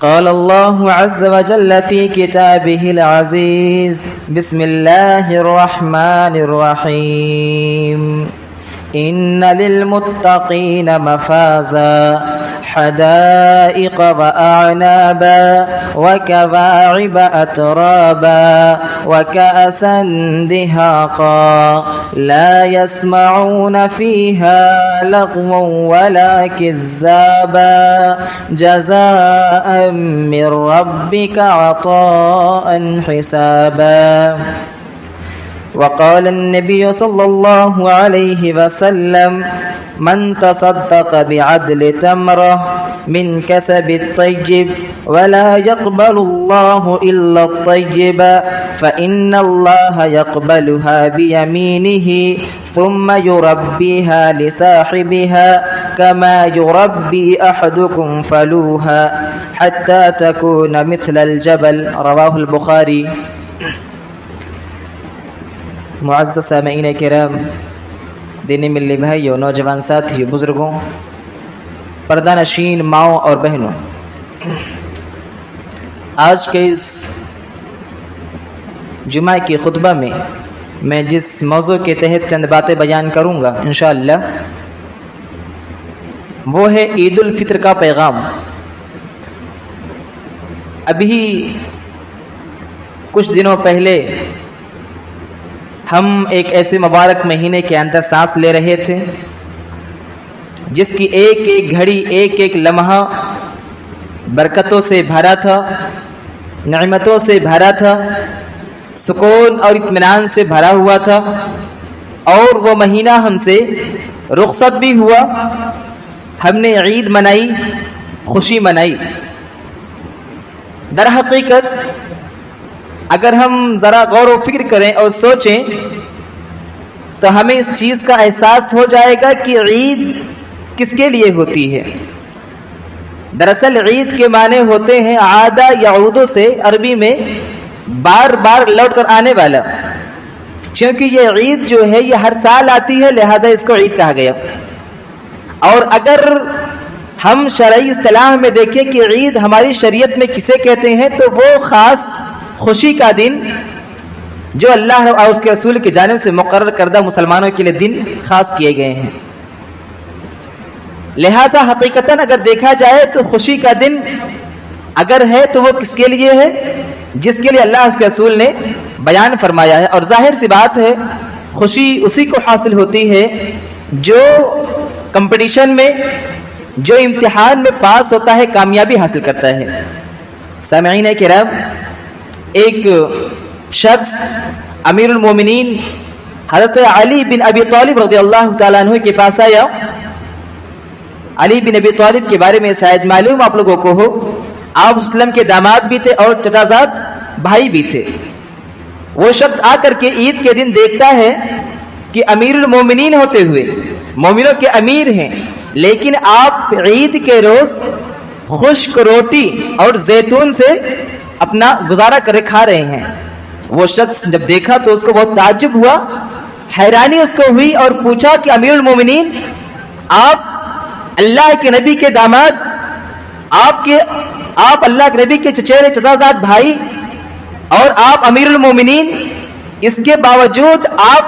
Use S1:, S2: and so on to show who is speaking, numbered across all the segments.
S1: قال الله عز وجل في كتابه العزيز بسم الله الرحمن الرحيم إن للمتقين مفازا حدائق وأعنابا وكواعب أترابا وكأسا دهاقا لا يسمعون فيها لغوا ولا كذابا جزاء من ربك عطاء حسابا. وقال النبي صلى الله عليه وسلم من تصدق بعدل تمرة من كسب الطيب ولا يقبل الله إلا الطيب فإن الله يقبلها بيمينه ثم يربيها لصاحبها كما يربي أحدكم فلوها حتى تكون مثل الجبل. رواه البخاري. معزز سامعین کرام، دینی ملی بھائیوں، نوجوان ساتھیوں، بزرگوں، پردہ نشین ماؤں اور بہنوں، آج کے اس جمعہ کی خطبہ میں میں جس موضوع کے تحت چند باتیں بیان کروں گا انشاءاللہ وہ ہے عید الفطر کا پیغام. ابھی کچھ دنوں پہلے ہم ایک ایسے مبارک مہینے کے اندر سانس لے رہے تھے جس کی ایک ایک گھڑی، ایک ایک لمحہ برکتوں سے بھرا تھا، نعمتوں سے بھرا تھا، سکون اور اطمینان سے بھرا ہوا تھا، اور وہ مہینہ ہم سے رخصت بھی ہوا. ہم نے عید منائی، خوشی منائی. در حقیقت اگر ہم ذرا غور و فکر کریں اور سوچیں تو ہمیں اس چیز کا احساس ہو جائے گا کہ عید کس کے لیے ہوتی ہے. دراصل عید کے معنی ہوتے ہیں عاد یعود سے عربی میں بار بار لوٹ کر آنے والا. کیونکہ یہ عید جو ہے یہ ہر سال آتی ہے، لہذا اس کو عید کہا گیا. اور اگر ہم شرعی اصطلاح میں دیکھیں کہ عید ہماری شریعت میں کسے کہتے ہیں تو وہ خاص خوشی کا دن جو اللہ اور اس کے رسول کی جانب سے مقرر کردہ مسلمانوں کے لیے دن خاص کیے گئے ہیں. لہذا حقیقتاً اگر دیکھا جائے تو خوشی کا دن اگر ہے تو وہ کس کے لیے ہے؟ جس کے لیے اللہ اس کے رسول نے بیان فرمایا ہے. اور ظاہر سی بات ہے خوشی اسی کو حاصل ہوتی ہے جو کمپٹیشن میں، جو امتحان میں پاس ہوتا ہے، کامیابی حاصل کرتا ہے. سامعین کرام، ایک شخص امیر المومنین حضرت علی بن ابی طالب رضی اللہ تعالیٰ عنہ کے پاس آیا. علی بن ابی طالب کے بارے میں شاید معلوم آپ لوگوں کو ہو، آپ اسلام کے داماد بھی تھے اور چچا زاد بھائی بھی تھے. وہ شخص آ کر کے عید کے دن دیکھتا ہے کہ امیر المومنین ہوتے ہوئے، مومنوں کے امیر ہیں، لیکن آپ عید کے روز خشک روٹی اور زیتون سے اپنا گزارا کر کھا رہے ہیں. وہ شخص جب دیکھا تو اس کو بہت تعجب ہوا، حیرانی اس کو ہوئی اور پوچھا کہ امیر المومنین، آپ اللہ کے نبی کے داماد، آپ اللہ کے نبی کے چچیرے چچازاد بھائی اور آپ امیر المومنین، اس کے باوجود آپ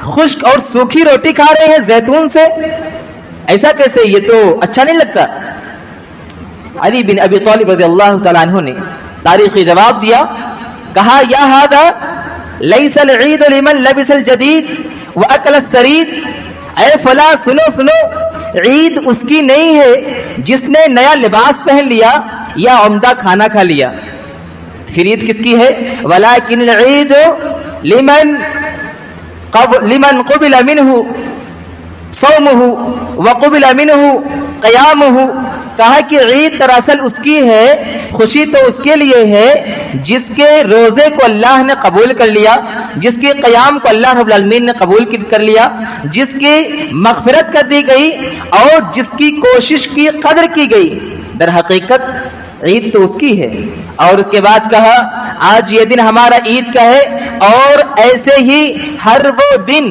S1: خشک اور سوکھی روٹی کھا رہے ہیں زیتون سے، ایسا کیسے؟ یہ تو اچھا نہیں لگتا. علی بن ابی طالب رضی اللہ تعالیٰ عنہ نے تاریخی جواب دیا، کہا یا ھذا لیس العید لمن لبس الجدید واکل السرید. اے فلاں، سنو سنو، عید اس کی نہیں ہے جس نے نیا لباس پہن لیا یا عمدہ کھانا کھا لیا. پھر عید کس کی ہے؟ ولکن العید لمن قبل منہ صومہ وقبل منہ قیامہ. کہا کہ عید دراصل اس کی ہے، خوشی تو اس کے لیے ہے جس کے روزے کو اللہ نے قبول کر لیا، جس کے قیام کو اللہ رب العالمین نے قبول کر لیا، جس کی مغفرت کر دی گئی اور جس کی کوشش کی قدر کی گئی. در حقیقت عید تو اس کی ہے. اور اس کے بعد کہا آج یہ دن ہمارا عید کا ہے، اور ایسے ہی ہر وہ دن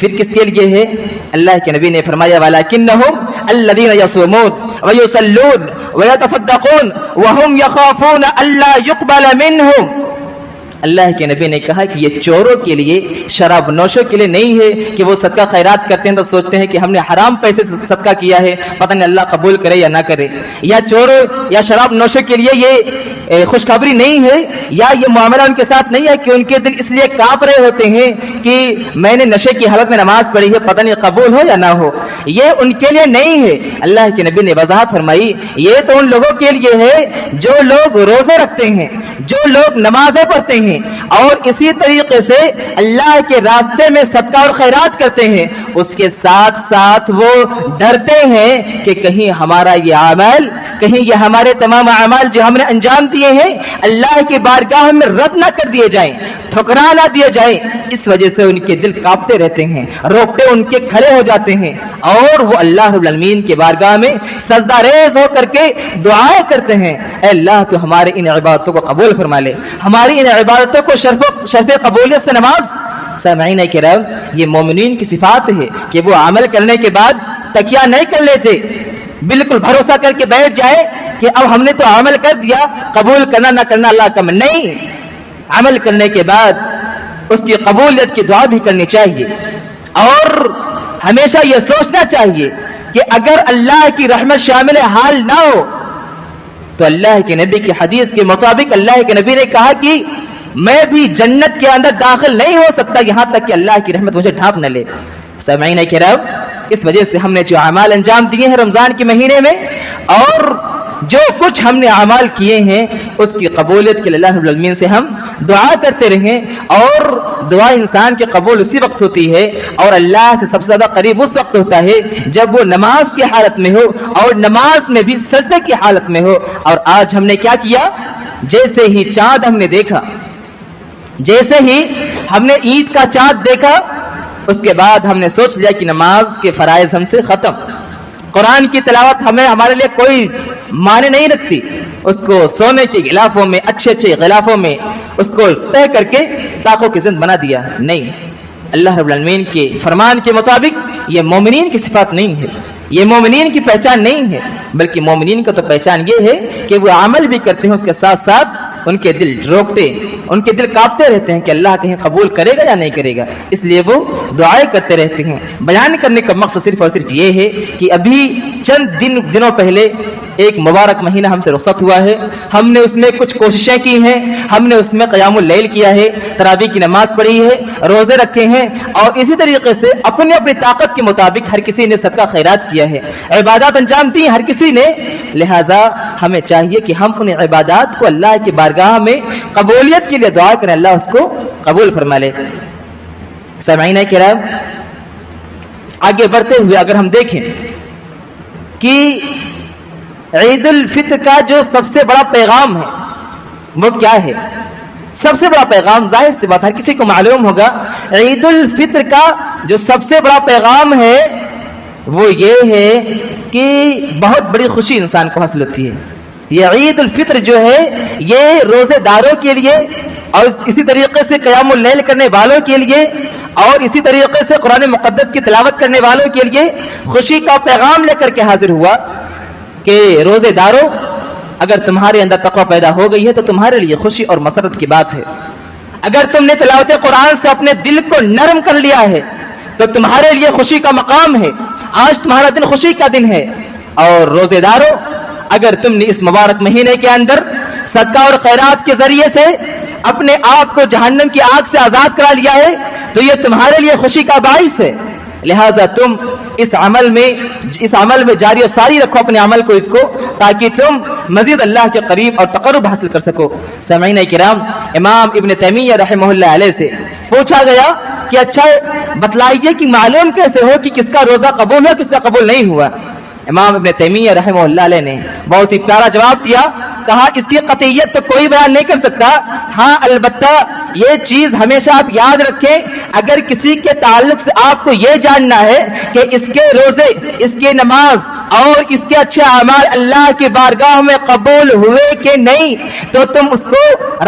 S1: پھر کس کے لیے ہے؟ اللہ کے نبی نے فرمایا وَلَكِنَّهُمْ الَّذِينَ يَصُومُونَ وَيُصَلُّونَ وَيَتَصَدَّقُونَ وَهُمْ يَخَافُونَ أَلَّا يُقْبَلَ مِنْهُمْ۔ اللہ کے نبی نے کہا کہ یہ چوروں کے لیے، شراب نوشوں کے لیے نہیں ہے کہ وہ صدقہ خیرات کرتے ہیں تو سوچتے ہیں کہ ہم نے حرام پیسے سے صدقہ کیا ہے، پتہ نہیں اللہ قبول کرے یا نہ کرے، یا چوروں یا شراب نوشوں کے لیے یہ خوشخبری نہیں ہے، یا یہ معاملہ ان کے ساتھ نہیں ہے کہ ان کے دل اس لیے کانپ رہے ہوتے ہیں کہ میں نے نشے کی حالت میں نماز پڑھی ہے، پتہ نہیں قبول ہو یا نہ ہو، یہ ان کے لیے نہیں ہے۔ اللہ کے نبی نے وضاحت فرمائی یہ تو ان لوگوں کے لیے ہے جو لوگ روزے رکھتے ہیں، جو لوگ نمازیں پڑھتے ہیں اور اسی طریقے سے اللہ کے راستے میں صدقہ اور خیرات کرتے ہیں، اس کے ساتھ ساتھ وہ ڈرتے ہیں کہ کہیں ہمارا یہ عمل، کہیں یہ ہمارے تمام اعمال جو ہم نے انجام دیے ہیں اللہ کی بارگاہ میں رد نہ کر دیے جائیں، ٹھکرا نہ دیے جائیں۔ اس وجہ سے ان کے دل کانپتے رہتے ہیں، روکتے ان کے کھڑے ہو جاتے ہیں اور وہ اللہ رب العالمین کی بارگاہ میں سجدہ ریز ہو کر کے دعائیں کرتے ہیں، اے اللہ تو ہمارے ان عبادتوں کو قبول فرما لے، ہماری ان عبادتوں کو شرف قبولیت سے نواز۔ سامعین کرام، یہ مومنین کی صفات ہے کہ وہ عمل کرنے کے بعد تکیہ نہیں کر لیتے، بالکل بھروسہ کر کے بیٹھ جائے کہ اب ہم نے تو عمل کر دیا، قبول کرنا نہ کرنا اللہ کا نہیں۔ عمل کرنے کے بعد اس کی قبولیت کی دعا بھی کرنی چاہیے اور ہمیشہ یہ سوچنا چاہیے کہ اگر اللہ کی رحمت شامل حال نہ ہو تو اللہ کے نبی کی حدیث کے مطابق اللہ کے نبی نے کہا کہ میں بھی جنت کے اندر داخل نہیں ہو سکتا یہاں تک کہ اللہ کی رحمت مجھے ڈھانپ نہ لے۔ سامعین کرام، اس وجہ سے ہم نے جو اعمال انجام دیے ہیں رمضان کے مہینے میں اور جو کچھ ہم نے اعمال کیے ہیں اس کی قبولیت کے لیے اللہ رب العالمین سے ہم دعا کرتے رہیں، اور دعا انسان کی قبول اسی وقت ہوتی ہے اور اللہ سے سب سے زیادہ قریب اس وقت ہوتا ہے جب وہ نماز کی حالت میں ہو اور نماز میں بھی سجدے کی حالت میں ہو۔ اور آج ہم نے کیا کیا؟ جیسے ہی چاند ہم نے دیکھا، جیسے ہی ہم نے عید کا چاند دیکھا، اس کے بعد ہم نے سوچ لیا کہ نماز کے فرائض ہم سے ختم، قرآن کی تلاوت ہمارے لیے کوئی معنی نہیں رکھتی، اس کو سونے کے غلافوں میں، اچھے اچھے غلافوں میں اس کو طے کر کے طاقوں کی زند بنا دیا۔ نہیں، اللہ رب العالمین کے فرمان کے مطابق یہ مومنین کی صفات نہیں ہے، یہ مومنین کی پہچان نہیں ہے، بلکہ مومنین کا تو پہچان یہ ہے کہ وہ عمل بھی کرتے ہیں، اس کے ساتھ ساتھ ان کے دل روکتے، ان کے دل کانپتے رہتے ہیں کہ اللہ کہیں قبول کرے گا یا نہیں کرے گا، اس لیے وہ دعائیں کرتے رہتے ہیں۔ بیان کرنے کا مقصد صرف اور صرف یہ ہے کہ ابھی چند دنوں پہلے ایک مبارک مہینہ ہم سے رخصت ہوا ہے، ہم نے اس میں کچھ کوششیں کی ہیں، ہم نے اس میں قیام اللیل کیا ہے، تراویح کی نماز پڑھی ہے، روزے رکھے ہیں، اور اسی طریقے سے اپنی اپنی طاقت کے مطابق ہر کسی نے صدقہ خیرات کیا ہے، عبادات انجام دی ہر کسی نے۔ لہٰذا ہمیں چاہیے کہ ہم ان عبادات کو اللہ کی بارگاہ میں قبولیت کے لیے دعا کریں، اللہ اس کو قبول فرما لے۔ سامعین کرام، آگے بڑھتے ہوئے اگر ہم دیکھیں کہ عید الفطر کا جو سب سے بڑا پیغام ہے وہ کیا ہے؟ سب سے بڑا پیغام ظاہر سی بات ہر کسی کو معلوم ہوگا، عید الفطر کا جو سب سے بڑا پیغام ہے وہ یہ ہے کہ بہت بڑی خوشی انسان کو حاصل ہوتی ہے۔ یہ عید الفطر جو ہے یہ روزے داروں کے لیے اور اسی طریقے سے قیام اللیل کرنے والوں کے لیے اور اسی طریقے سے قرآن مقدس کی تلاوت کرنے والوں کے لیے خوشی کا پیغام لے کر کے حاضر ہوا کہ روزے داروں، اگر تمہارے اندر تقوی پیدا ہو گئی ہے تو تمہارے لیے خوشی اور مسرت کی بات ہے، اگر تم نے تلاوت قرآن سے اپنے دل کو نرم کر لیا ہے تو تمہارے لیے خوشی کا مقام ہے، آج تمہارا دن خوشی کا دن ہے۔ اور روزے داروں، اگر تم نے اس مبارک مہینے کے اندر صدقہ اور خیرات کے ذریعے سے اپنے آپ کو جہنم کی آگ سے آزاد کرا لیا ہے تو یہ تمہارے لیے خوشی کا باعث ہے۔ لہٰذا تم اس عمل میں جاری و ساری رکھو اپنے عمل کو، اس کو، تاکہ تم مزید اللہ کے قریب اور تقرب حاصل کر سکو۔ سامعین کرام، امام ابن تیمیہ رحمہ اللہ علیہ سے پوچھا گیا کہ اچھا بتلائیے کہ معلوم کیسے ہو کہ کس کا روزہ قبول ہوا کس کا قبول نہیں ہوا؟ امام ابن تیمیہ رحمہ اللہ علیہ نے بہت ہی پیارا جواب دیا، کہا اس کی قطعیت تو کوئی بیان نہیں کر سکتا، ہاں البتہ یہ چیز ہمیشہ آپ یاد رکھیں، اگر کسی کے تعلق سے آپ کو یہ جاننا ہے کہ اس کے روزے، اس کی نماز اور اس کے اچھے اعمال اللہ کی بارگاہ میں قبول ہوئے کہ نہیں تو تم اس کو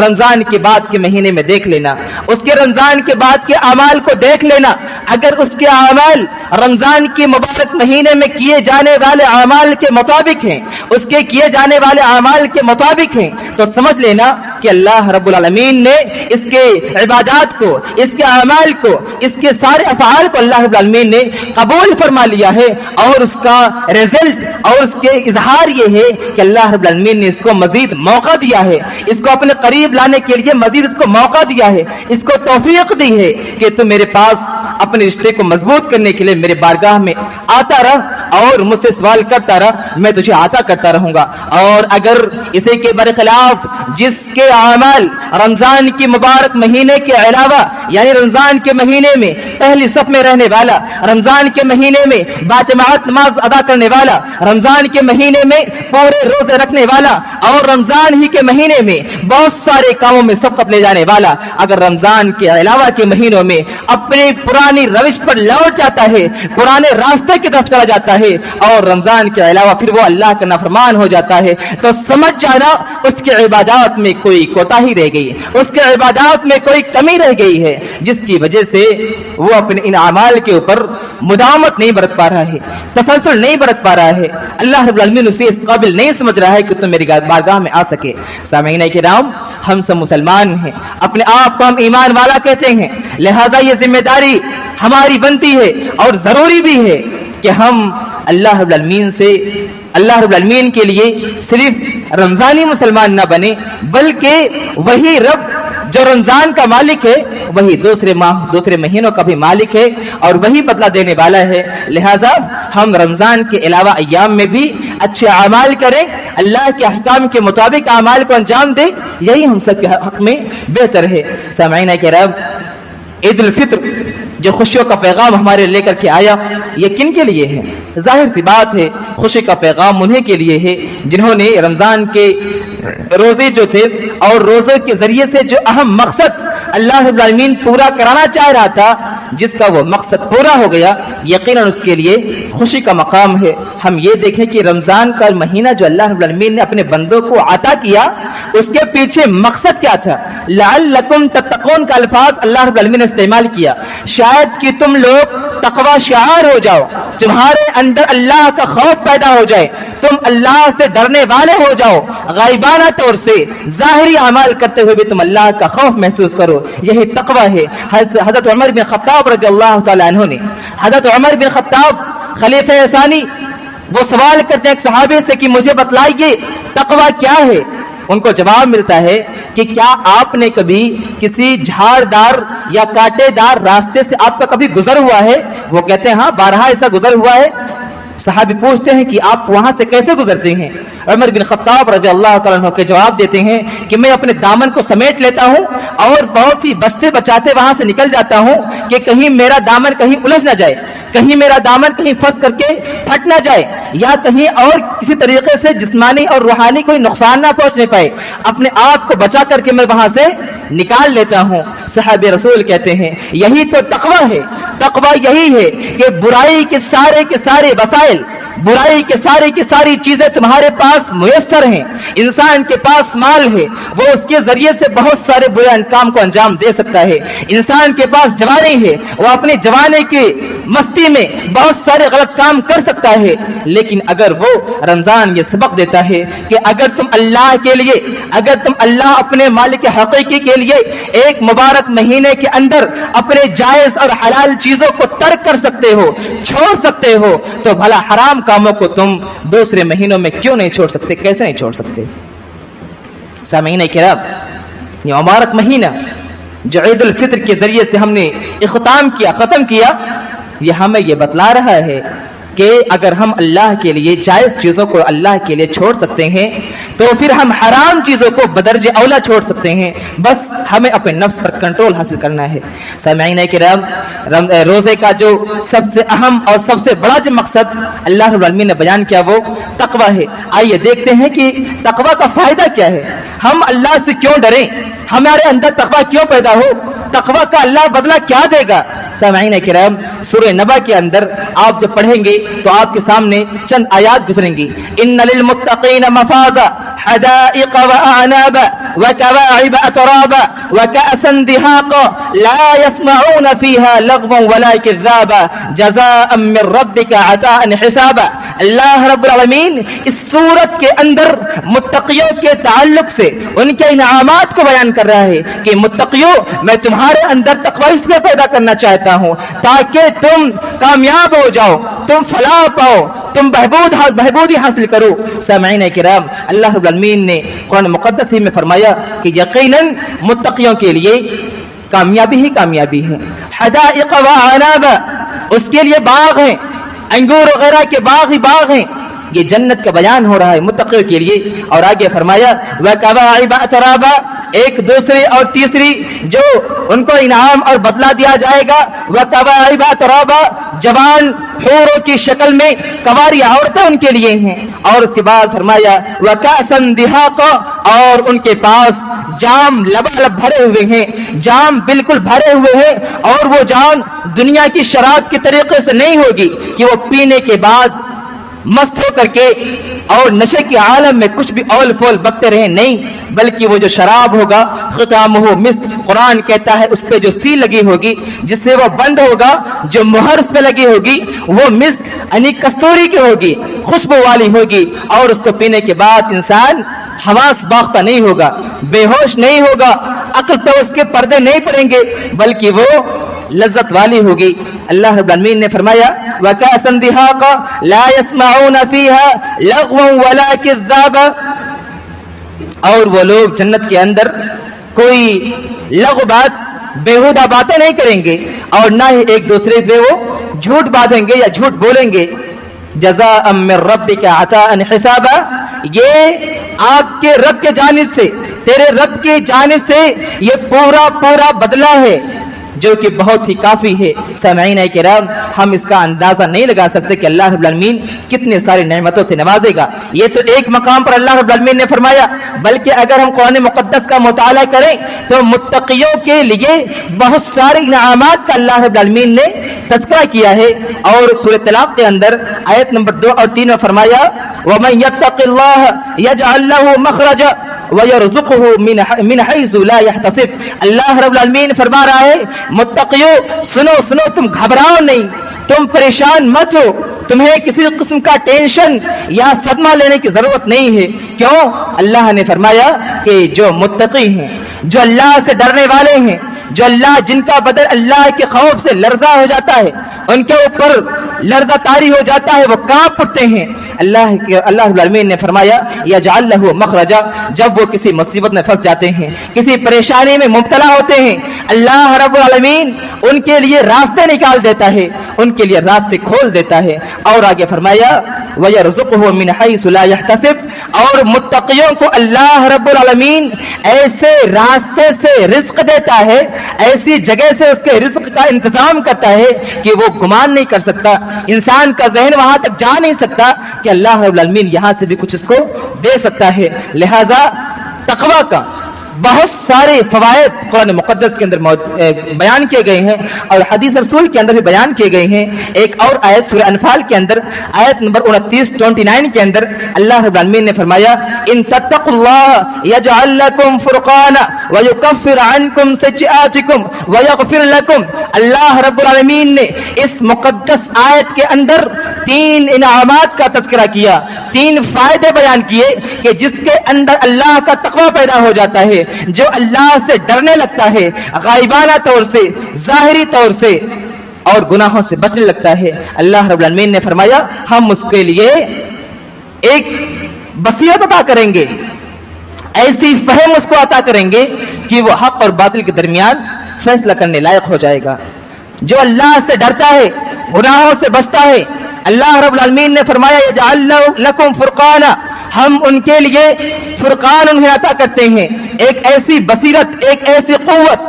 S1: رمضان کے بعد کے مہینے میں دیکھ لینا، اس کے رمضان کے بعد کے اعمال کو دیکھ لینا۔ اگر اس کے اعمال رمضان کے مبارک مہینے میں کیے جانے والے اعمال کے مطابق ہیں، اس کے کیے جانے والے اعمال کے مطابق ہیں، تو سمجھ لینا کہ اللہ رب العالمین نے اس کے عبادات کو، اس کے اعمال کو، اس کے سارے افعال کو اللہ رب العالمین نے قبول فرما لیا ہے، اور اس کا رزلٹ اور اس کے اظہار یہ ہے کہ اللہ رب العالمین نے اس کو مزید موقع دیا ہے، اس کو اپنے قریب لانے کے لیے مزید اس کو موقع دیا ہے، اس کو توفیق دی ہے کہ تو میرے پاس اپنے رشتے کو مضبوط کرنے کے لیے میرے بارگاہ میں آتا رہ اور مجھ سے سوال کرتا رہ، میں تجھے عطا کرتا رہوں گا۔ اور اگر اسی کے برخلاف جس کے اعمال رمضان کی مبارک مہینے کے علاوہ، یعنی رمضان کے مہینے میں پہلی صف میں رہنے والا، رمضان کے مہینے میں باجماعت نماز ادا کرنے والا، رمضان کے مہینے میں پورے روزے رکھنے والا، اور رمضان ہی کے مہینے میں بہت سارے کاموں میں سبقت لے جانے والا، اگر رمضان کے علاوہ کے مہینوں میں اپنی پرانی روش پر لوٹ جاتا ہے، پرانے راستے کی طرف چلا جاتا ہے، اور رمضان کے علاوہ پھر وہ اللہ کا نافرمان ہو جاتا ہے، تو سمجھ جانا اس کی عبادات میں کوئی کوتاہی رہ گئی، اس کے عبادات میں کوئی کمی رہ گئی ہے، جس کی وجہ سے وہ اپنے ان اعمال کے اوپر مداومت نہیں برت پا رہا ہے، تسلسل نہیں برت پا رہا ہے۔ اللہ رب العالمین اسے اس قابل نہیں سمجھ رہا ہے کہ تم میری بارگاہ میں آ سکے۔ سامعین کرام، ہم سب مسلمان ہیں، اپنے آپ کو ہم ایمان والا کہتے ہیں، لہذا یہ ذمہ داری ہماری بنتی ہے اور ضروری بھی ہے کہ ہم اللہ رب العالمین سے، اللہ رب العالمین کے لیے صرف رمضانی مسلمان نہ بنے، بلکہ وہی رب جو رمضان کا مالک ہے وہی دوسرے مہینوں کا بھی مالک ہے اور وہی بدلہ دینے والا ہے۔ لہذا ہم رمضان کے علاوہ ایام میں بھی اچھے اعمال کریں، اللہ کے احکام کے مطابق اعمال کو انجام دیں، یہی ہم سب کے حق میں بہتر ہے۔ سامعین کرام، عید الفطر جو خوشیوں کا پیغام ہمارے لے کر کے آیا، یہ کن کے لیے ہے؟ ظاہر سی بات ہے، خوشی کا پیغام انہیں کے لیے ہے جنہوں نے رمضان کے روزے جو تھے اور روزے کے ذریعے سے جو اہم مقصد اللہ رب العالمین پورا کرانا چاہ رہا تھا، جس کا وہ مقصد پورا ہو گیا، یقیناً اس کے لیے خوشی کا مقام ہے۔ ہم یہ دیکھیں کہ رمضان کا مہینہ جو اللہ رب العالمین نے اپنے بندوں کو عطا کیا، اس کے پیچھے مقصد کیا تھا؟ لعلکم تتقون کا الفاظ اللہ رب العالمین نے استعمال کیا، شاید کہ تم لوگ تقوی شعار ہو جاؤ، تمہارے اندر اللہ کا خوف پیدا ہو جائے، تم اللہ سے ڈرنے والے ہو جاؤ، غائبانہ طور سے ظاہری اعمال کرتے ہوئے بھی تم اللہ کا خوف محسوس کرو، یہی تقوی ہے۔ حضرت عمر بن خطاب رضی اللہ تعالیٰ عنہ نے، حضرت عمر بن خطاب خلیفہ ثانی، وہ سوال کرتے ہیں ایک صحابی سے کہ مجھے بتلائیے تقوی کیا ہے؟ ان کو جواب ملتا ہے کہ کیا آپ نے کبھی کسی جھاڑدار یا کانٹے دار راستے سے آپ کا کبھی گزر ہوا ہے؟ وہ کہتے ہیں ہاں، بارہا ایسا گزر ہوا ہے۔ صحابی پوچھتے ہیں کہ آپ وہاں سے کیسے گزرتے ہیں؟ عمر بن خطاب رضی اللہ تعالیٰ عنہ کے جواب دیتے ہیں کہ میں اپنے دامن کو سمیٹ لیتا ہوں اور بہت ہی بچتے بچاتے وہاں سے نکل جاتا ہوں کہ کہیں میرا دامن کہیں الجھ نہ جائے، کہیں میرا دامن کہیں پھنس کر کے پھٹ نہ جائے، یا کہیں اور کسی طریقے سے جسمانی اور روحانی کوئی نقصان نہ پہنچنے پائے، اپنے آپ کو بچا کر کے میں وہاں سے نکال لیتا ہوں۔ صحابہ رسول کہتے ہیں یہی تو تقوی ہے، تقوی یہی ہے کہ برائی کے سارے وسائل، برائی کے ساری چیزیں تمہارے پاس میسر ہیں، انسان کے پاس مال ہے، وہ اس کے ذریعے سے بہت سارے برے کام کو انجام دے سکتا ہے، انسان کے پاس جوانی ہے، وہ اپنی جوانی کی مستی میں بہت سارے غلط کام کر سکتا ہے، لیکن اگر وہ رمضان یہ سبق دیتا ہے کہ اگر تم اللہ کے لیے، اگر تم اللہ اپنے مالک حقیقی کے لیے ایک مبارک مہینے کے اندر اپنے جائز اور حلال چیزوں کو ترک کر سکتے ہو، چھوڑ سکتے ہو، تو بھلا حرام کاموں کو تم دوسرے مہینوں میں کیوں نہیں چھوڑ سکتے؟ کیسے نہیں چھوڑ سکتے؟ سامعین کرام، یہ مبارک مہینہ جو عید الفطر کے ذریعے سے ہم نے ختم کیا، یہ ہمیں یہ بتلا رہا ہے کہ اگر ہم اللہ کے لیے جائز چیزوں کو اللہ کے لیے چھوڑ سکتے ہیں تو پھر ہم حرام چیزوں کو بدرجہ اولا چھوڑ سکتے ہیں، بس ہمیں اپنے نفس پر کنٹرول حاصل کرنا ہے۔ سامعین کرام، روزے کا جو سب سے اہم اور سب سے بڑا جو مقصد اللہ رب العالمین نے بیان کیا وہ تقوی ہے۔ آئیے دیکھتے ہیں کہ تقوی کا فائدہ کیا ہے، ہم اللہ سے کیوں ڈریں، ہمارے اندر تقوی کیوں پیدا ہو، تقوی کا اللہ بدلہ کیا دے گا؟ سامعین کرام، سورہ نبا کے اندر آپ جب پڑھیں گے تو آپ کے سامنے چند آیات گزریں گی۔ ان للمتقین مفازا، حدائق وأعنابا وكواعب أترابا وكأسا دهاقا لا يسمعون فيها لغوا ولا كذابا جزاء من ربك عطاء حسابا. اللہ رب العالمین اس سورت کے اندر متقیوں کے تعلق سے ان کے انعامات کو بیان کر رہا ہے کہ متقیوں میں تمہارے اندر تقوی اس لیے پیدا کرنا چاہتا ہوں تاکہ تم کامیاب ہو جاؤ, تم فلاح پاؤ, تم بہبودی حاصل کرو. سامعین کرام, اللہ رب العالمین نے قرآن مقدس میں فرمایا کہ یقیناً متقیوں کے لیے کامیابی ہی کامیابی ہے. حدائق و اعنابا, اس کے لیے باغ ہیں, انگور وغیرہ کے باغ ہی باغ ہیں. یہ جنت کا بیان ہو رہا ہے متقیوں کے لیے. اور آگے فرمایا وَكَوَاعِبَ أَتْرَابًا, ایک دوسری اور تیسری جو ان کو انعام اور بدلہ دیا جائے گا. وَكَوَاعِبَ أَتْرَابًا, جوان حوروں کی شکل میں کنواری عورتیں ان کے لیے ہیں. اور اس کے بعد فرمایا وَكَأْسًا دِهَاقًا, اور ان کے پاس جام لبالب بھرے ہوئے ہیں, جام بالکل بھرے ہوئے ہیں. اور وہ جام دنیا کی شراب کے طریقے سے نہیں ہوگی کہ وہ پینے کے بعد مست ہو کر کے اور نشے کے عالم میں کچھ بھی اول فول بکتے رہے, نہیں, بلکہ وہ جو شراب ہوگا ختامہ مسک, قرآن کہتا ہے اس پہ جو سیل لگی ہوگی جس سے وہ بند ہوگا, جو مہر اس پہ لگی ہوگی وہ مسک یعنی کستوری کی ہوگی, خوشبو والی ہوگی. اور اس کو پینے کے بعد انسان حواس باختہ نہیں ہوگا, بے ہوش نہیں ہوگا, عقل پہ اس کے پردے نہیں پڑیں گے, بلکہ وہ لذت والی ہوگی. اللہ رب العالمین نے فرمایا وَكَأْسًا دِهَاقًا لَا يَسْمَعُونَ فِيهَا لَغْوًا وَلَا كِذَّابًا, اور وہ لوگ جنت کے اندر کوئی لغو بات, بیہودہ باتیں نہیں کریں گے, اور نہ ہی ایک دوسرے پہ وہ جھوٹ باندھیں گے یا جھوٹ بولیں گے. جزاء من ربک عطاء حسابا, یہ آپ کے رب کے جانب سے, تیرے رب کی جانب سے یہ پورا بدلہ ہے جو کہ بہت ہی کافی ہے. سامعین کرام, ہم اس کا اندازہ نہیں لگا سکتے کہ اللہ رب العالمین کتنے ساری نعمتوں سے نوازے گا. یہ تو ایک مقام پر اللہ رب العالمین نے فرمایا, بلکہ اگر ہم قرآن مقدس کا مطالعہ کریں تو متقیوں کے لیے بہت سارے انعامات کا اللہ رب العالمین نے تذکرہ کیا ہے. اور سورۃ طلاق کے اندر آیت نمبر 2 اور 3 میں فرمایا وَمَن يَتَّقِ اللَّهَ يَجْعَل لَّهُ مَخْرَجًا وَيَرْزُقْهُ مِنْ حَيْثُ لَا يَحْتَسِبْ. اللہ رب العالمین فرما رہا ہے متقیوں سنو, تم گھبراؤ نہیں, تم پریشان مت ہو, تمہیں کسی قسم کا ٹینشن یا صدمہ لینے کی ضرورت نہیں ہے. کیوں؟ اللہ نے فرمایا کہ جو متقی ہیں, جو اللہ سے ڈرنے والے ہیں, جو اللہ جن کا بدن اللہ کے خوف سے لرزہ ہو جاتا ہے, ان کے اوپر لرزہ طاری ہو جاتا ہے, وہ کانپ پڑتے ہیں. اللہ رب العالمین نے فرمایا یجعل لہ مخرجا, جب وہ کسی مصیبت میں پھنس جاتے ہیں, کسی پریشانی میں مبتلا ہوتے ہیں, اللہ رب العالمین ان کے لیے راستے نکال دیتا ہے, ان کے لیے راستے کھول دیتا ہے. اور آگے فرمایا وَيَرْزُقْهُ مِنْ حَيْثُ لَا يَحْتَسِبْ, اور متقیوں کو اللہ رب العالمین ایسے راستے سے رزق دیتا ہے, ایسی جگہ سے اس کے رزق کا انتظام کرتا ہے کہ وہ گمان نہیں کر سکتا, انسان کا ذہن وہاں تک جا نہیں سکتا کہ اللہ رب العالمین یہاں سے بھی کچھ اس کو دے سکتا ہے. لہذا تقوی کا بہت سارے فوائد قرآن مقدس کے اندر بیان کیے گئے ہیں اور حدیث رسول کے اندر بھی بیان کیے گئے ہیں. ایک اور آیت سورہ انفال کے اندر آیت نمبر 29 کے اندر اللہ رب العالمین نے فرمایا ان تتقوا اللہ یجعل لکم فرقانا ویکفر عنکم سیئاتکم ویغفر لکم. اللہ رب العالمین نے اس مقدس آیت کے اندر 3 انعامات کا تذکرہ کیا, 3 فائدے بیان کیے کہ جس کے اندر اللہ کا تقوی پیدا ہو جاتا ہے, جو اللہ سے ڈرنے لگتا ہے غائبانہ طور سے, ظاہری طور سے, اور گناہوں سے بچنے لگتا ہے. اللہ رب العالمین نے فرمایا ہم اس کے لیے ایک بصیرت عطا کریں گے, ایسی فہم اس کو عطا کریں گے کہ وہ حق اور باطل کے درمیان فیصلہ کرنے لائق ہو جائے گا. جو اللہ سے ڈرتا ہے, گناہوں سے بچتا ہے, اللہ رب العالمین نے فرمایا یجعل لکم فرقانا, ہم ان کے لیے فرقان انہیں عطا کرتے ہیں, ایک ایسی بصیرت, ایک ایسی قوت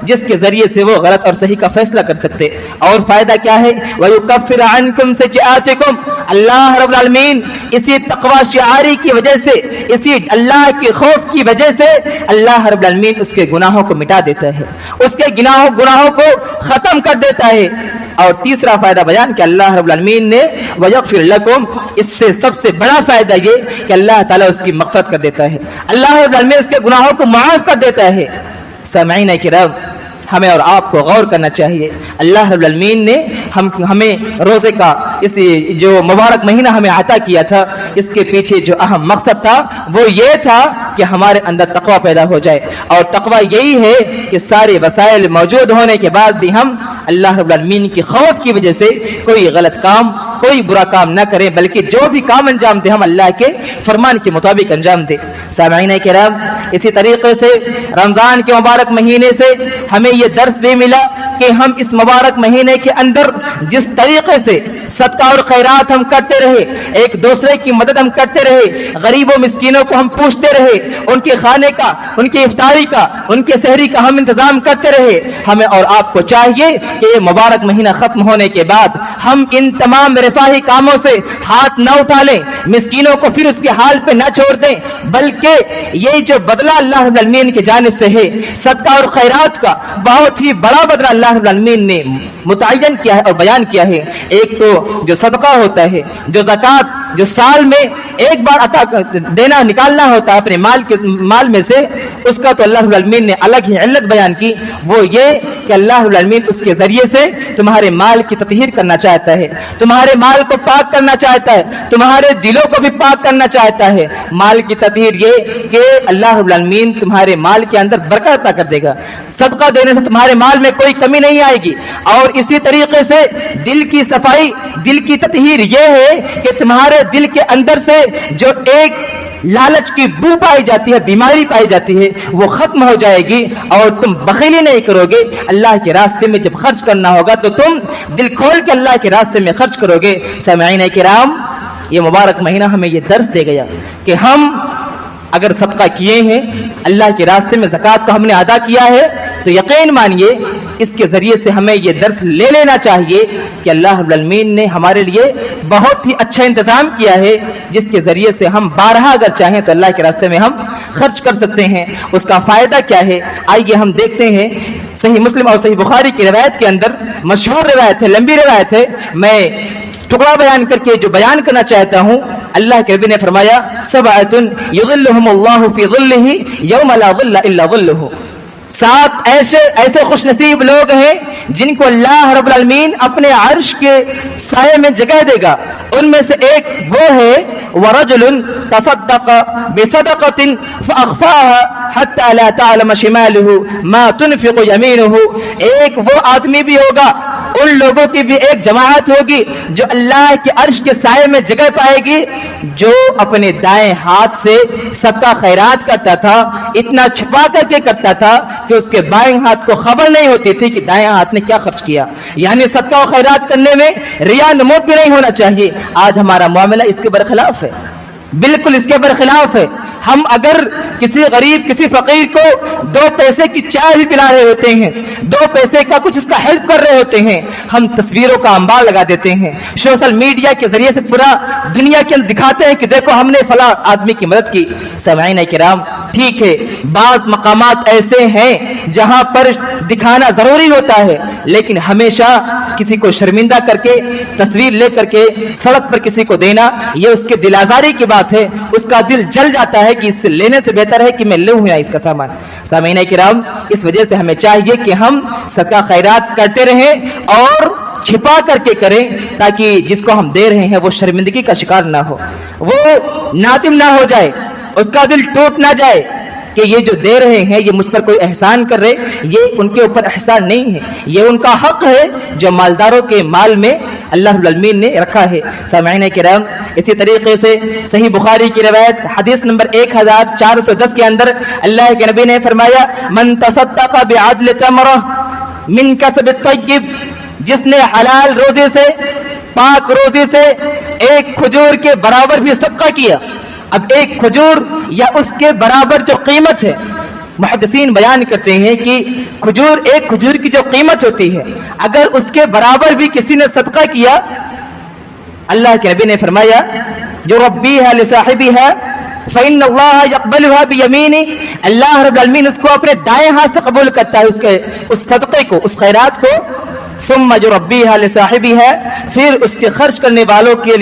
S1: جس کے ذریعے سے وہ غلط اور صحیح کا فیصلہ کر سکتے. اور فائدہ کیا ہے؟ وَيُكَفِّرَ عَنْكُمْ سَيِّئَاتِكُمْ. اللہ رب العالمین اسی تقوی شعاری کی وجہ سے, اسی اللہ کے خوف کی وجہ سے اللہ رب العالمین اس کے گناہوں کو مٹا دیتا ہے, اس کے گناہوں کو ختم کر دیتا ہے. اور تیسرا فائدہ بیان کہ اللہ رب العالمین نے وَيَغْفِرْ لَكُمْ، اس سے سب سے بڑا فائدہ یہ کہ اللہ تعالیٰ اس کی مغفرت کر دیتا ہے، اللہ رب العالمین اس کے گناہوں کو معاف کر دیتا ہے۔ سامعین کرام، ہمیں اور آپ کو غور کرنا چاہیے، اللہ رب العالمین نے ہمیں روزے کا اس جو مبارک مہینہ ہمیں عطا کیا تھا، اس کے پیچھے جو اہم مقصد تھا وہ یہ تھا کہ ہمارے اندر تقوی پیدا ہو جائے، اور تقوی یہی ہے کہ سارے وسائل موجود ہونے کے بعد بھی ہم اللہ رب العالمین کی خوف کی وجہ سے کوئی غلط کام، کوئی برا کام نہ کریں، بلکہ جو بھی کام انجام دے ہم اللہ کے فرمان کے مطابق انجام دے۔ سامعین کرام، اسی طریقے سے رمضان کے مبارک مہینے سے ہمیں یہ درس بھی ملا کہ ہم اس مبارک مہینے کے اندر جس طریقے سے صدقہ اور خیرات ہم کرتے رہے، ایک دوسرے کی مدد ہم کرتے رہے، غریب و مسکینوں کو ہم پوچھتے رہے، ان کے کھانے کا، ان کی افطاری کا، ان کے سحری کا ہم انتظام کرتے رہے، ہمیں اور آپ کو چاہیے کہ یہ مبارک مہینہ ختم ہونے کے بعد ہم ان تمام رفاہی کاموں سے ہاتھ نہ اٹھا لیں، مسکینوں کو پھر اس کے حال پہ نہ چھوڑ دیں، بلکہ یہ جو بدلہ اللہ رب العالمین کی جانب سے ہے صدقہ اور خیرات کا، بہت ہی بڑا بدلہ اللہ رب العالمین نے متعین کیا ہے اور بیان کیا ہے۔ ایک تو جو صدقہ ہوتا ہے، جو زکوٰۃ جو سال میں ایک بار عطا دینا نکالنا ہوتا ہے اپنے مال میں سے، اس کا تو اللہ رب العالمین نے الگ ہی علت بیان کی، وہ یہ کہ اللہ رب العالمین اس کے ذریعے سے تمہارے مال کی تطہیر کرنا چاہتا ہے، تمہارے مال کو پاک کرنا چاہتا ہے، تمہارے دلوں کو بھی پاک کرنا چاہتا ہے۔ مال کی تطہیر یہ کہ اللہ رب العالمین تمہارے مال کے اندر برکت عطا کر دے گا، صدقہ دینے سے تمہارے مال میں کوئی کمی نہیں آئے گی۔ اور اسی طریقے سے دل کی صفائی، دل کی تطہیر یہ ہے کہ تمہارے دل کے اندر سے جو ایک لالچ کی بو پائی جاتی ہے، بیماری پائی جاتی ہے، وہ ختم ہو جائے گی، اور تم بخیلی نہیں کرو گے۔ اللہ کے راستے میں جب خرچ کرنا ہوگا تو تم دل کھول کے اللہ کے راستے میں خرچ کرو گے۔ سامعین کرام، یہ مبارک مہینہ ہمیں یہ درس دے گیا کہ ہم اگر صدقہ کیے ہیں، اللہ کے راستے میں زکوٰۃ کو ہم نے ادا کیا ہے، تو یقین مانیے اس کے ذریعے سے ہمیں یہ درس لے لینا چاہیے کہ اللہ رب العالمین نے ہمارے لیے بہت ہی اچھا انتظام کیا ہے، جس کے ذریعے سے ہم بارہا اگر چاہیں تو اللہ کے راستے میں ہم خرچ کر سکتے ہیں۔ اس کا فائدہ کیا ہے، آئیے ہم دیکھتے ہیں۔ صحیح مسلم اور صحیح بخاری کی روایت کے اندر مشہور روایت ہے، لمبی روایت ہے، میں ٹکڑا بیان کر کے جو بیان کرنا چاہتا ہوں۔ اللہ کے نبی نے فرمایا، سبعۃ یظلھم اللہ فی ظلہ یوم لا ظل الا ظلہ، 7 ایسے خوش نصیب لوگ ہیں جن کو اللہ رب العالمین اپنے عرش کے سائے میں جگہ دے گا۔ ان میں سے ایک وہ ہے ورجل تصدق بصدقۃ فاخفاها حتى لا تعلم شماله ما تنفق يمينه، ایک وہ آدمی بھی ہوگا، ان لوگوں کی بھی ایک جماعت ہوگی جو اللہ کے عرش کے سائے میں جگہ پائے گی، جو اپنے دائیں ہاتھ سے صدقہ خیرات کرتا تھا، اتنا چھپا کر کے کرتا تھا کہ اس کے بائیں ہاتھ کو خبر نہیں ہوتی تھی کہ دائیں ہاتھ نے کیا خرچ کیا۔ یعنی صدقہ و خیرات کرنے میں ریا نمود بھی نہیں ہونا چاہیے۔ آج ہمارا معاملہ اس کے برخلاف ہے، بالکل اس کے برخلاف ہے۔ ہم اگر کسی غریب، کسی فقیر کو 2 پیسے کی چائے بھی پلا رہے ہوتے ہیں، 2 پیسے کا کچھ اس کا ہیلپ کر رہے ہوتے ہیں، ہم تصویروں کا انبار لگا دیتے ہیں، سوشل میڈیا کے ذریعے سے پورا دنیا کے اندر دکھاتے ہیں کہ دیکھو ہم نے فلاں آدمی کی مدد کی۔ سامعین کرام، ٹھیک ہے، بعض مقامات ایسے ہیں جہاں پر دکھانا ضروری ہوتا ہے، لیکن ہمیشہ کسی کو شرمندہ کر کے تصویر لے کر کے سڑک پر کسی کو دینا، یہ اس کے دل آزاری کی بات ہے، اس کا دل جل جاتا ہے کہ اس سے لینے سے بہتر ہے کہ میں لوں یا اس کا سامان۔ سامعین کرام، اس وجہ سے ہمیں چاہیے کہ ہم صدقہ خیرات کرتے رہیں اور چھپا کر کے کریں، تاکہ جس کو ہم دے رہے ہیں وہ شرمندگی کا شکار نہ ہو، وہ نادم نہ ہو جائے، اس کا دل ٹوٹ نہ جائے کہ یہ جو دے رہے ہیں یہ مجھ پر کوئی احسان کر رہے، یہ ان کے اوپر احسان نہیں ہے، یہ ان کا حق ہے جو مالداروں کے مال میں اللہ رب العالمین نے رکھا ہے۔ سامعین کرام، اسی طریقے سے صحیح بخاری کی روایت حدیث نمبر 1410 کے اندر اللہ کے نبی نے فرمایا، من تصدق بعدل تمرہ من کسب الطیب، جس نے حلال روزی سے، پاک روزی سے ایک کھجور کے برابر بھی صدقہ کیا۔ اب ایک کھجور یا اس کے برابر جو قیمت ہے، محدثین بیان کرتے ہیں کہ ایک کھجور کی جو قیمت ہوتی ہے، اگر اس کے برابر بھی کسی نے صدقہ کیا، اللہ کے نبی نے فرمایا، جو ربیها لصاحبها فإن اللہ يقبلها بيمینه، اللہ رب العالمین اس کو اپنے دائیں ہاتھ سے قبول کرتا ہے، اس صدقے کو، اس خیرات کو، ثم یربیھا لصاحبھا، پھر اس کے خرچ کرنے والے کے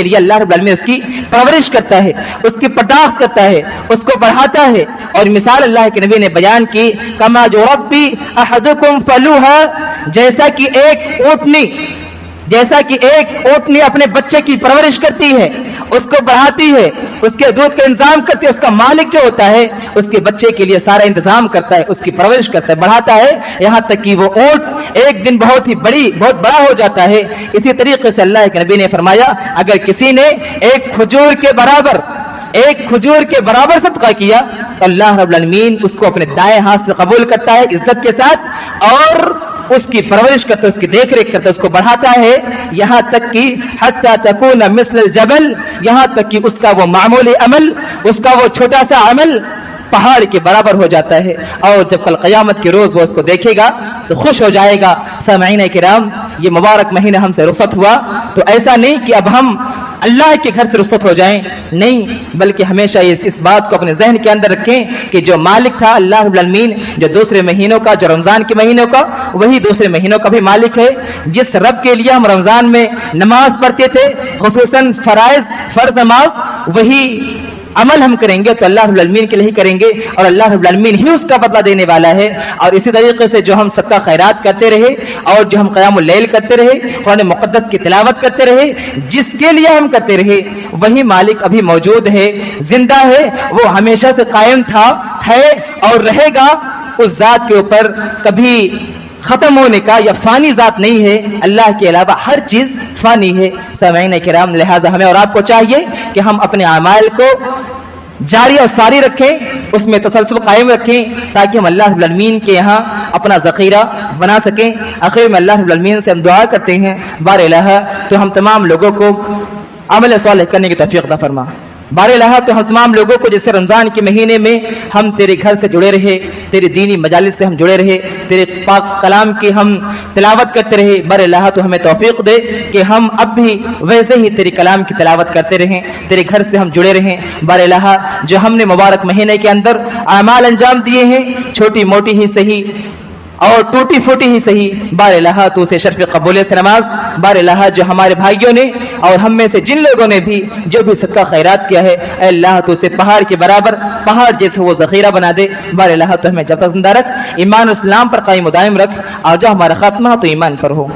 S1: لیے اللہ رب العالمین اس کی پرورش کرتا ہے، اس کی پرداخت کرتا ہے، اس کو بڑھاتا ہے۔ اور مثال اللہ کے نبی نے بیان کی، کما یربی احدکم فلوھا، جیسا کہ ایک اونٹنی اپنے بچے کی پرورش کرتی ہے، اس کو بڑھاتی ہے، اس کے دودھ کا انتظام کرتی ہے، اس کا مالک جو ہوتا ہے اس کے بچے کے لیے سارا انتظام کرتا ہے، اس کی پرورش کرتا ہے، بڑھاتا ہے، یہاں تک کہ وہ اونٹ ایک دن بہت بڑا ہو جاتا ہے۔ اسی طریقے سے اللہ کے نبی نے فرمایا، اگر کسی نے ایک کھجور کے برابر صدقہ کیا تو اللہ رب العالمین اس کو اپنے دائیں ہاتھ سے قبول کرتا ہے عزت کے ساتھ، اور اس کی پرورش کرتا ہے، اس کی دیکھ ریکھ کرتا ہے، اس کو بڑھاتا ہے، یہاں تک کہ حتی تکون مثل الجبل، یہاں تک کہ اس کا وہ معمولی عمل، اس کا وہ چھوٹا سا عمل پہاڑ کے برابر ہو جاتا ہے، اور جب کل قیامت کے روز وہ اس کو دیکھے گا تو خوش ہو جائے گا۔ سامعین کرام، یہ مبارک مہینہ ہم سے رخصت ہوا تو ایسا نہیں کہ اب ہم اللہ کے گھر سے رخصت ہو جائیں، نہیں، بلکہ ہمیشہ اس بات کو اپنے ذہن کے اندر رکھیں کہ جو مالک تھا اللہ رب العالمین، جو دوسرے مہینوں کا، جو رمضان کے مہینوں کا، وہی دوسرے مہینوں کا بھی مالک ہے۔ جس رب کے لیے ہم رمضان میں نماز پڑھتے تھے، خصوصاً فرض نماز، وہی عمل ہم کریں گے تو اللہ رب العالمین کے لیے ہی کریں گے، اور اللہ رب العالمین ہی اس کا بدلہ دینے والا ہے۔ اور اسی طریقے سے جو ہم صدقہ خیرات کرتے رہے، اور جو ہم قیام اللیل کرتے رہے، قرآن مقدس کی تلاوت کرتے رہے، جس کے لیے ہم کرتے رہے، وہی مالک ابھی موجود ہے، زندہ ہے، وہ ہمیشہ سے قائم تھا، ہے اور رہے گا۔ اس ذات کے اوپر کبھی ختم ہونے کا یا فانی ذات نہیں ہے، اللہ کے علاوہ ہر چیز فانی ہے۔ سامعین کرام، لہٰذا ہمیں اور آپ کو چاہیے کہ ہم اپنے اعمال کو جاری اور ساری رکھیں، اس میں تسلسل قائم رکھیں، تاکہ ہم اللہ رب العالمین کے یہاں اپنا ذخیرہ بنا سکیں۔ آخر میں اللہ رب العالمین سے ہم دعا کرتے ہیں، بار الہ تو ہم تمام لوگوں کو عمل صالح کرنے کی توفیق عطا فرما۔ بار الہ تو ہم تمام لوگوں کو جیسے رمضان کے مہینے میں ہم تیرے گھر سے جڑے رہے، تیری دینی مجالس سے ہم جڑے رہے، تیرے پاک کلام کی ہم تلاوت کرتے رہے، بار الہ تو ہمیں توفیق دے کہ ہم اب بھی ویسے ہی تیری کلام کی تلاوت کرتے رہیں، تیرے گھر سے ہم جڑے رہیں۔ بار الہ جو ہم نے مبارک مہینے کے اندر اعمال انجام دیے ہیں، چھوٹی موٹی ہی صحیح اور ٹوٹی پھوٹی ہی صحیح، بار الہ تو اسے شرف قبولیت سے نواز۔ بار الہ جو ہمارے بھائیوں نے اور ہم میں سے جن لوگوں نے بھی جو بھی صدقہ خیرات کیا ہے، اے اللہ تو اسے پہاڑ کے برابر، پہاڑ جیسے وہ ذخیرہ بنا دے۔ بار الہ تو ہمیں جب تک زندہ رکھ، ایمان و اسلام پر قائم و دائم رکھ، اور جو ہمارا خاتمہ تو ایمان پر ہو۔